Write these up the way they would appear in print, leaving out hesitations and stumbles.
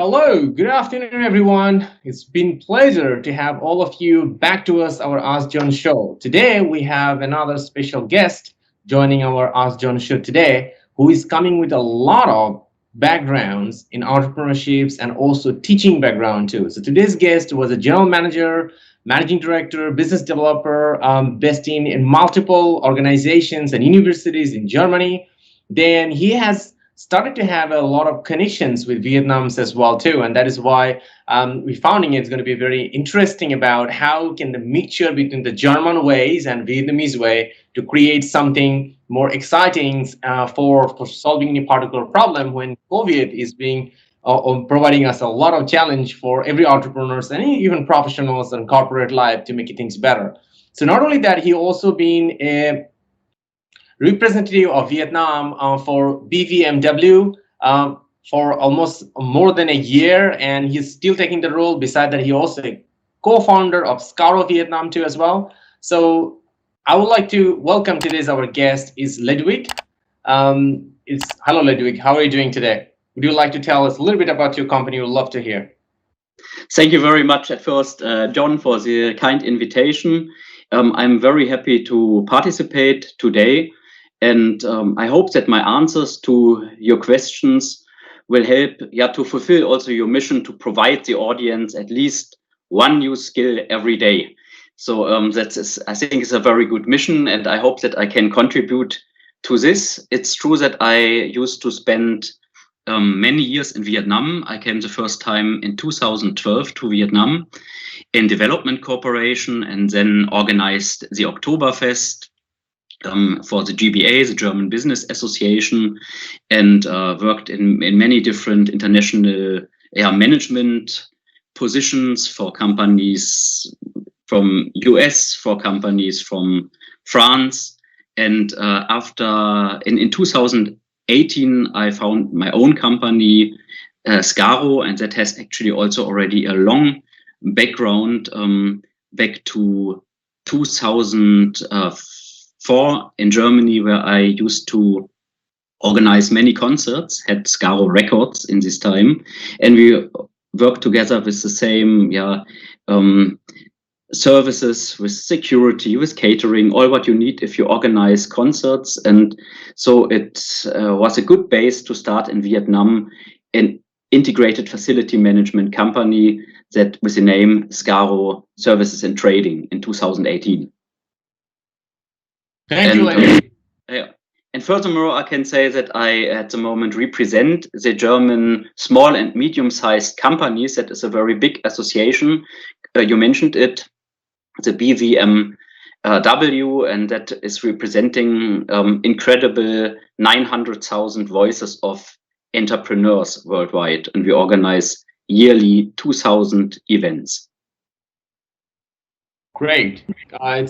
Hello, good afternoon, everyone. It's been pleasure to have all of you back to us, our Ask John show. Today, we have another special guest joining our Ask John show today, who is coming with a lot of backgrounds in entrepreneurships and also teaching background too. So today's guest was a general manager, managing director, business developer, based in multiple organizations and universities in Germany. Then he has started to have a lot of connections with Vietnams as well too, and that is why we founding it's going to be very interesting about how can the mixture between the German ways and Vietnamese way to create something more exciting for solving any particular problem when COVID is being providing us a lot of challenge for every entrepreneurs and even professionals and corporate life to make things better. So not only that, he also been a representative of Vietnam for BVMW for almost more than a year, and he's still taking the role. Beside that, he also a co-founder of Scaro Vietnam too as well. So I would like to welcome today's our guest is Ludwig. Hello Ludwig, how are you doing today? Would you like to tell us a little bit about your company? We'd love to hear. Thank you very much at first, John, for the kind invitation. I'm very happy to participate today. And I hope that my answers to your questions will help to fulfill also your mission to provide the audience at least one new skill every day. So I think it's a very good mission, and I hope that I can contribute to this. It's true that I used to spend many years in Vietnam. I came the first time in 2012 to Vietnam in development cooperation, and then organized the Oktoberfest for the GBA, the German Business Association, and worked in many different international management positions for companies from US, for companies from France. And in 2018, I found my own company, Scaro, and that has actually also already a long background back to 2004 in Germany, where I used to organize many concerts, had Scaro Records in this time, and we worked together with the same services, with security, with catering, all what you need if you organize concerts. And so it was a good base to start in Vietnam, an integrated facility management company that with the name Scaro Services and Trading in 2018. Thank you. And furthermore, I can say that I, at the moment, represent the German small and medium-sized companies. That is a very big association. You mentioned it, the BVMW, and that is representing incredible 900,000 voices of entrepreneurs worldwide. And we organize yearly 2,000 events. Great. I'm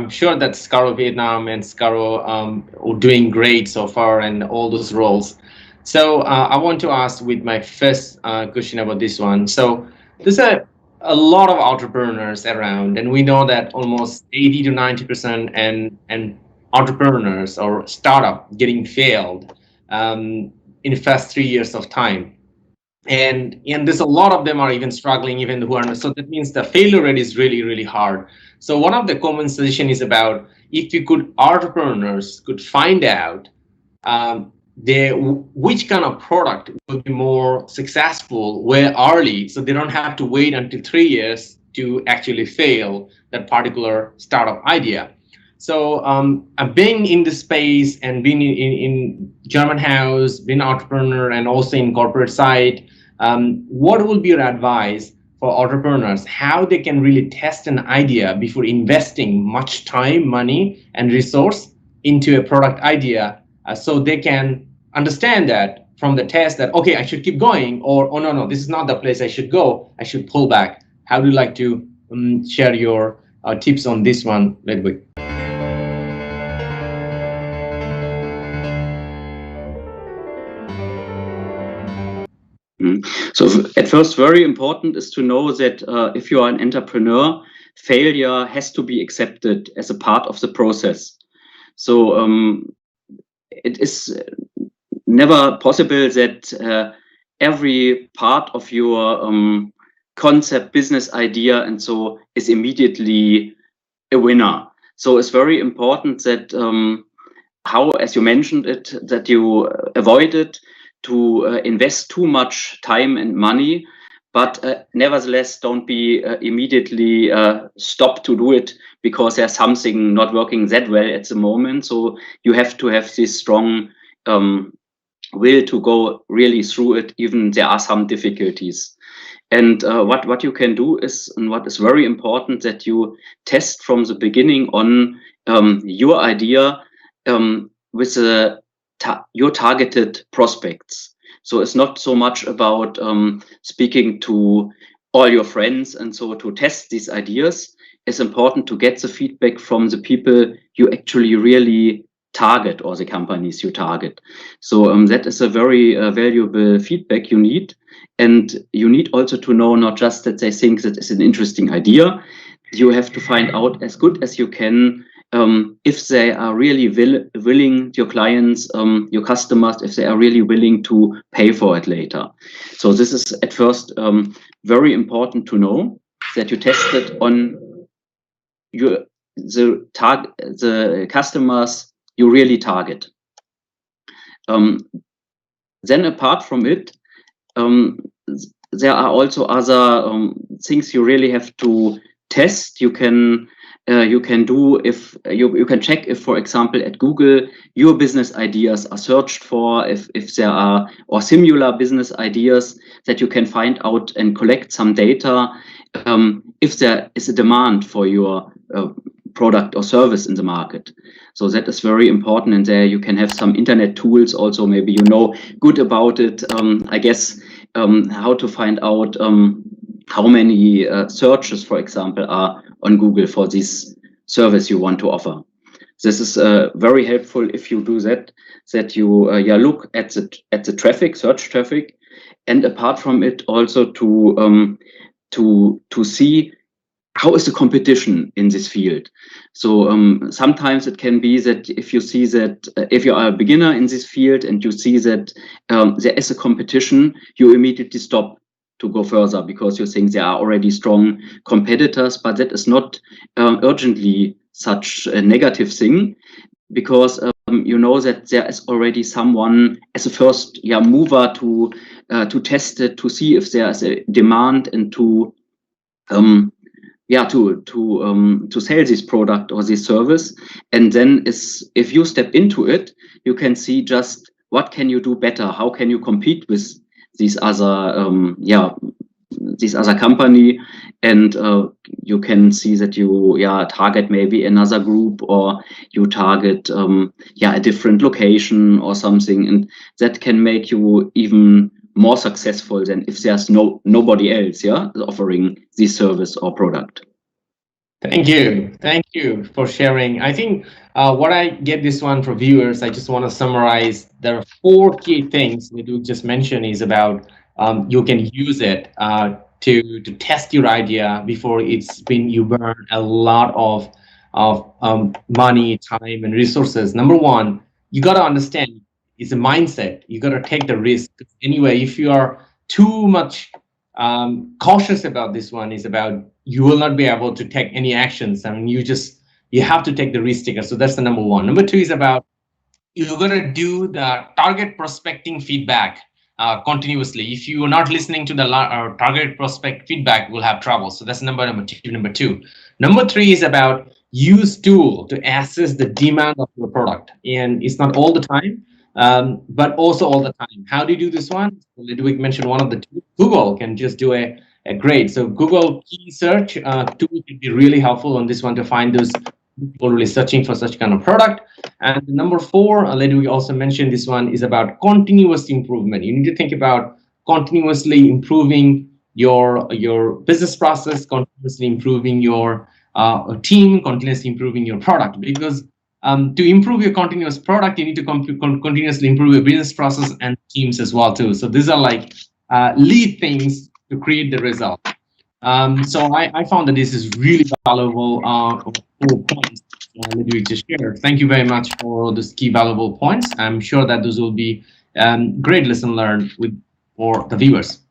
sure that Scaro Vietnam and Scaro are doing great so far and all those roles. So I want to ask with my first question about this one. So there's a lot of entrepreneurs around, and we know that almost 80 to 90% and entrepreneurs or startup getting failed in the first 3 years of time. And there's a lot of them are even struggling, even who are, so that means the failure rate is really, really hard. So one of the common suggestion is about if you could, entrepreneurs could find out which kind of product will be more successful where early, so they don't have to wait until 3 years to actually fail that particular startup idea. So I've been in this space and been in German house, been an entrepreneur and also in corporate side. What will be your advice for entrepreneurs, how they can really test an idea before investing much time, money, and resource into a product idea so they can understand that from the test that, okay, I should keep going, or, oh, no, this is not the place I should go, I should pull back. How do you like to share your tips on this one, Ludwig? So at first, very important is to know that if you are an entrepreneur, failure has to be accepted as a part of the process. So it is never possible that every part of your concept, business idea, and so is immediately a winner. So it's very important that how, as you mentioned it, that you avoid it to invest too much time and money, but nevertheless don't be immediately stop to do it because there's something not working that well at the moment. So you have to have this strong will to go really through it, even there are some difficulties. And what you can do is, and what is very important, that you test from the beginning on your idea with your targeted prospects. So it's not so much about speaking to all your friends and so to test these ideas. It's important to get the feedback from the people you actually really target, or the companies you target. So that is a very valuable feedback you need. And you need also to know not just that they think that it's an interesting idea. You have to find out as good as you can if they are really willing, your clients, your customers, if they are really willing to pay for it later. So this is at first very important to know, that you test it on the customers you really target. Then apart from it, there are also other things you really have to test. You can do if you can check if, for example, at Google your business ideas are searched for, if there are or similar business ideas, that you can find out and collect some data if there is a demand for your product or service in the market. So that is very important, and there you can have some internet tools also, maybe you know good about it, I guess, how to find out how many searches, for example, are on Google for this service you want to offer. This is very helpful if you do that you look at the traffic, search traffic, and apart from it also to see how is the competition in this field. So sometimes it can be that if you see that if you are a beginner in this field and you see that there is a competition, you immediately stop to go further because you think there are already strong competitors. But that is not urgently such a negative thing, because you know that there is already someone as a first mover to test it, to see if there is a demand, and to sell this product or this service. And then if you step into it, you can see just what can you do better, how can you compete with these other company, and you can see that you target maybe another group, or you target a different location or something, and that can make you even more successful than if there's nobody else offering this service or product. Thank you for sharing. I think what I get this one for viewers, I just want to summarize. There are 4 key things that you just mentioned is about you can use it to test your idea before you burn a lot of money, time, and resources. Number 1, you got to understand it's a mindset. You got to take the risk. Anyway, if you are too much cautious about this one, is about you will not be able to take any actions. I mean, you have to take the risk taker. So that's the number 1. Number 2 is about you're going to do the target prospecting feedback continuously. If you are not listening to the target prospect feedback, we'll have trouble. So that's number 2. Number 3 is about use tool to assess the demand of your product. And it's not all the time, but also all the time. How do you do this one? Ludwig mentioned one of the two. Google can just do a grade. So Google key search tool can be really helpful on this one to find those people really searching for such kind of product. And number 4, Ludwig also mentioned this one is about continuous improvement. You need to think about continuously improving your business process, continuously improving your team, continuously improving your product, because to improve your continuous product, you need to continuously improve your business process and teams as well too. So these are like lead things to create the result. So I found that this is really valuable points that we just shared. Thank you very much for those key valuable points. I'm sure that those will be great lesson learned with for the viewers.